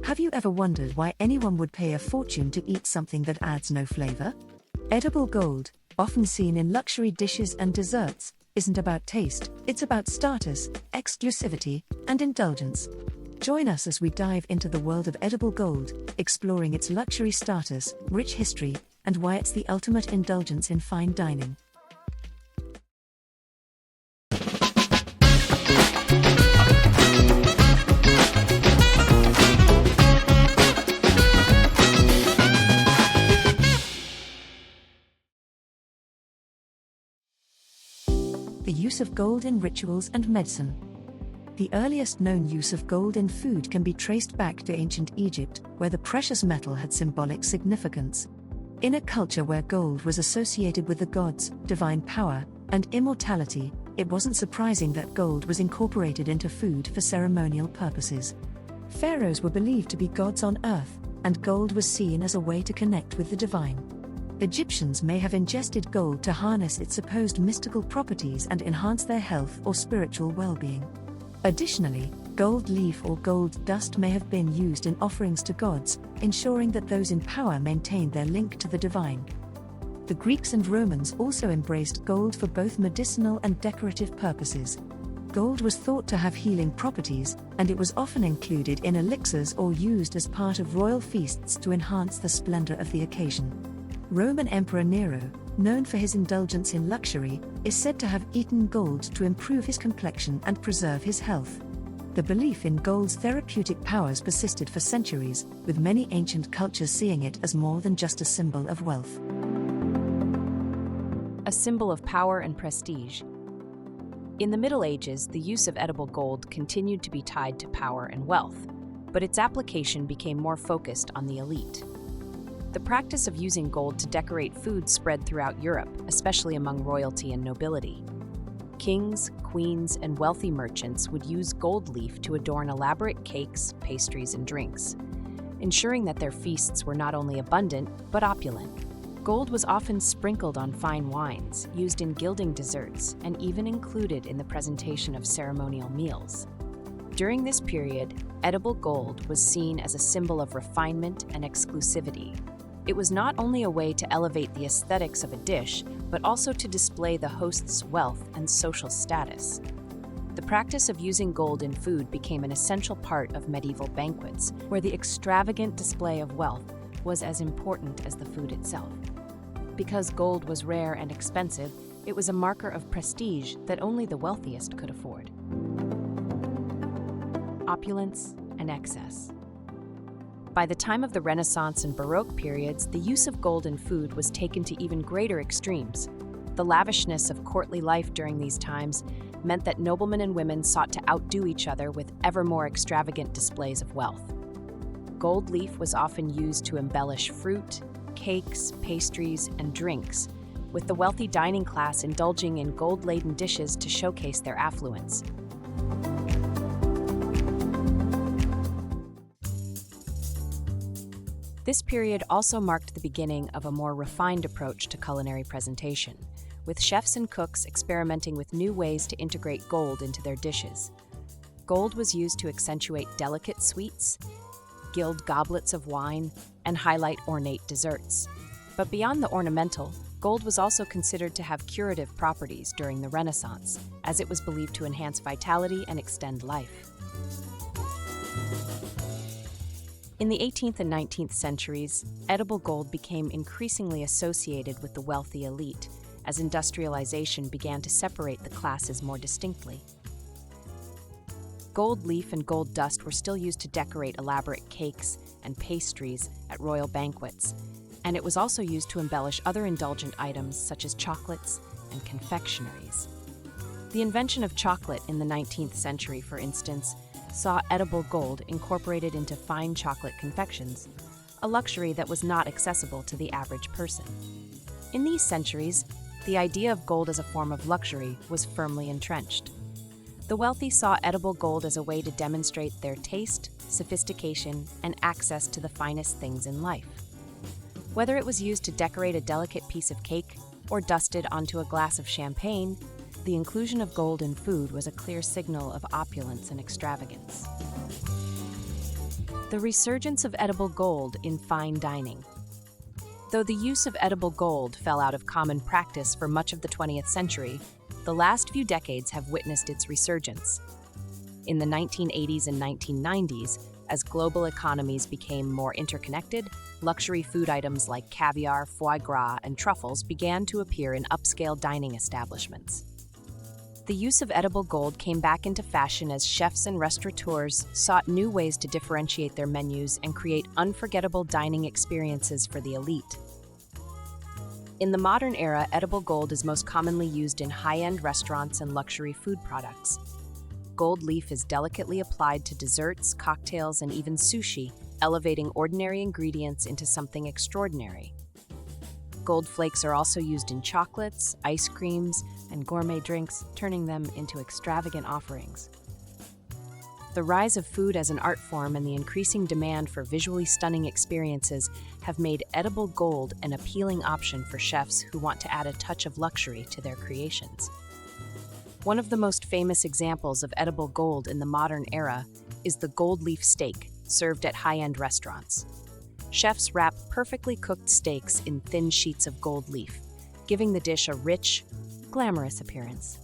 Have you ever wondered why anyone would pay a fortune to eat something that adds no flavor? Edible gold, often seen in luxury dishes and desserts, isn't about taste, it's about status, exclusivity, and indulgence. Join us as we dive into the world of edible gold, exploring its luxury status, rich history, and why it's the ultimate indulgence in fine dining. The use of gold in rituals and medicine. The earliest known use of gold in food can be traced back to ancient Egypt, where the precious metal had symbolic significance. In a culture where gold was associated with the gods, divine power, and immortality, it wasn't surprising that gold was incorporated into food for ceremonial purposes. Pharaohs were believed to be gods on earth, and gold was seen as a way to connect with the divine. Egyptians may have ingested gold to harness its supposed mystical properties and enhance their health or spiritual well-being. Additionally, gold leaf or gold dust may have been used in offerings to gods, ensuring that those in power maintained their link to the divine. The Greeks and Romans also embraced gold for both medicinal and decorative purposes. Gold was thought to have healing properties, and it was often included in elixirs or used as part of royal feasts to enhance the splendor of the occasion. Roman Emperor Nero, known for his indulgence in luxury, is said to have eaten gold to improve his complexion and preserve his health. The belief in gold's therapeutic powers persisted for centuries, with many ancient cultures seeing it as more than just a symbol of wealth. A symbol of power and prestige. In the Middle Ages, the use of edible gold continued to be tied to power and wealth, but its application became more focused on the elite. The practice of using gold to decorate food spread throughout Europe, especially among royalty and nobility. Kings, queens, and wealthy merchants would use gold leaf to adorn elaborate cakes, pastries, and drinks, ensuring that their feasts were not only abundant, but opulent. Gold was often sprinkled on fine wines, used in gilding desserts, and even included in the presentation of ceremonial meals. During this period, edible gold was seen as a symbol of refinement and exclusivity. It was not only a way to elevate the aesthetics of a dish, but also to display the host's wealth and social status. The practice of using gold in food became an essential part of medieval banquets, where the extravagant display of wealth was as important as the food itself. Because gold was rare and expensive, it was a marker of prestige that only the wealthiest could afford. Opulence and excess. By the time of the Renaissance and Baroque periods, the use of gold in food was taken to even greater extremes. The lavishness of courtly life during these times meant that noblemen and women sought to outdo each other with ever more extravagant displays of wealth. Gold leaf was often used to embellish fruit, cakes, pastries, and drinks, with the wealthy dining class indulging in gold-laden dishes to showcase their affluence. This period also marked the beginning of a more refined approach to culinary presentation, with chefs and cooks experimenting with new ways to integrate gold into their dishes. Gold was used to accentuate delicate sweets, gild goblets of wine, and highlight ornate desserts. But beyond the ornamental, gold was also considered to have curative properties during the Renaissance, as it was believed to enhance vitality and extend life. In the 18th and 19th centuries, edible gold became increasingly associated with the wealthy elite, as industrialization began to separate the classes more distinctly. Gold leaf and gold dust were still used to decorate elaborate cakes and pastries at royal banquets, and it was also used to embellish other indulgent items such as chocolates and confectionaries. The invention of chocolate in the 19th century, for instance, saw edible gold incorporated into fine chocolate confections, a luxury that was not accessible to the average person. In these centuries, the idea of gold as a form of luxury was firmly entrenched. The wealthy saw edible gold as a way to demonstrate their taste, sophistication, and access to the finest things in life. Whether it was used to decorate a delicate piece of cake or dusted onto a glass of champagne, the inclusion of gold in food was a clear signal of opulence and extravagance. The resurgence of edible gold in fine dining. Though the use of edible gold fell out of common practice for much of the 20th century, the last few decades have witnessed its resurgence. In the 1980s and 1990s, as global economies became more interconnected, luxury food items like caviar, foie gras, and truffles began to appear in upscale dining establishments. The use of edible gold came back into fashion as chefs and restaurateurs sought new ways to differentiate their menus and create unforgettable dining experiences for the elite. In the modern era, edible gold is most commonly used in high-end restaurants and luxury food products. Gold leaf is delicately applied to desserts, cocktails, and even sushi, elevating ordinary ingredients into something extraordinary. Gold flakes are also used in chocolates, ice creams, and gourmet drinks, turning them into extravagant offerings. The rise of food as an art form and the increasing demand for visually stunning experiences have made edible gold an appealing option for chefs who want to add a touch of luxury to their creations. One of the most famous examples of edible gold in the modern era is the gold leaf steak, served at high-end restaurants. Chefs wrap perfectly cooked steaks in thin sheets of gold leaf, giving the dish a rich, glamorous appearance.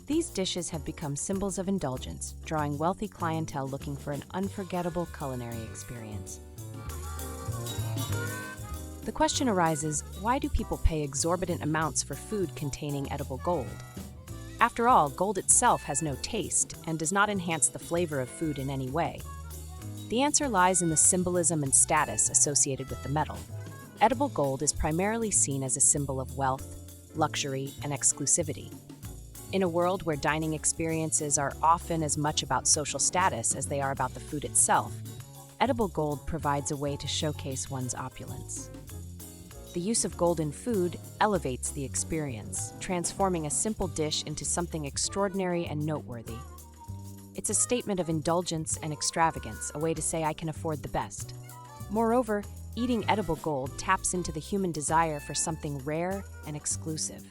These dishes have become symbols of indulgence, drawing wealthy clientele looking for an unforgettable culinary experience. The question arises, why do people pay exorbitant amounts for food containing edible gold? After all, gold itself has no taste and does not enhance the flavor of food in any way. The answer lies in the symbolism and status associated with the metal. Edible gold is primarily seen as a symbol of wealth, luxury, and exclusivity. In a world where dining experiences are often as much about social status as they are about the food itself, edible gold provides a way to showcase one's opulence. The use of gold in food elevates the experience, transforming a simple dish into something extraordinary and noteworthy. It's a statement of indulgence and extravagance, a way to say I can afford the best. Moreover, eating edible gold taps into the human desire for something rare and exclusive.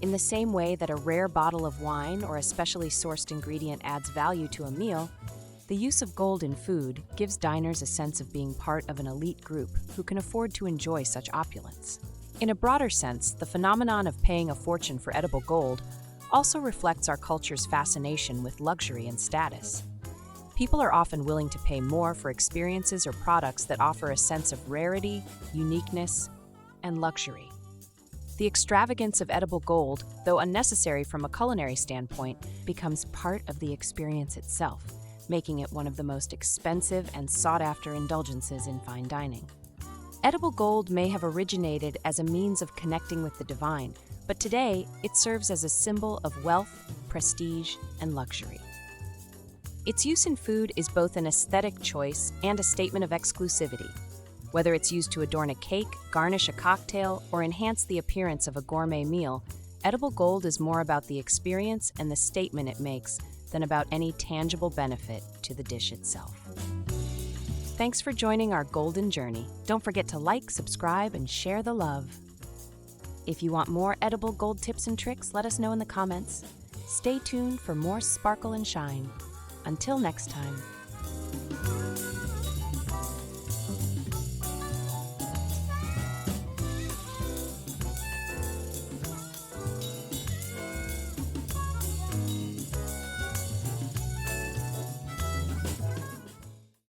In the same way that a rare bottle of wine or a specially sourced ingredient adds value to a meal, the use of gold in food gives diners a sense of being part of an elite group who can afford to enjoy such opulence. In a broader sense, the phenomenon of paying a fortune for edible gold also reflects our culture's fascination with luxury and status. People are often willing to pay more for experiences or products that offer a sense of rarity, uniqueness, and luxury. The extravagance of edible gold, though unnecessary from a culinary standpoint, becomes part of the experience itself, making it one of the most expensive and sought-after indulgences in fine dining. Edible gold may have originated as a means of connecting with the divine, but today it serves as a symbol of wealth, prestige, and luxury. Its use in food is both an aesthetic choice and a statement of exclusivity. Whether it's used to adorn a cake, garnish a cocktail, or enhance the appearance of a gourmet meal, edible gold is more about the experience and the statement it makes than about any tangible benefit to the dish itself. Thanks for joining our golden journey. Don't forget to like, subscribe, and share the love. If you want more edible gold tips and tricks, let us know in the comments. Stay tuned for more sparkle and shine. Until next time.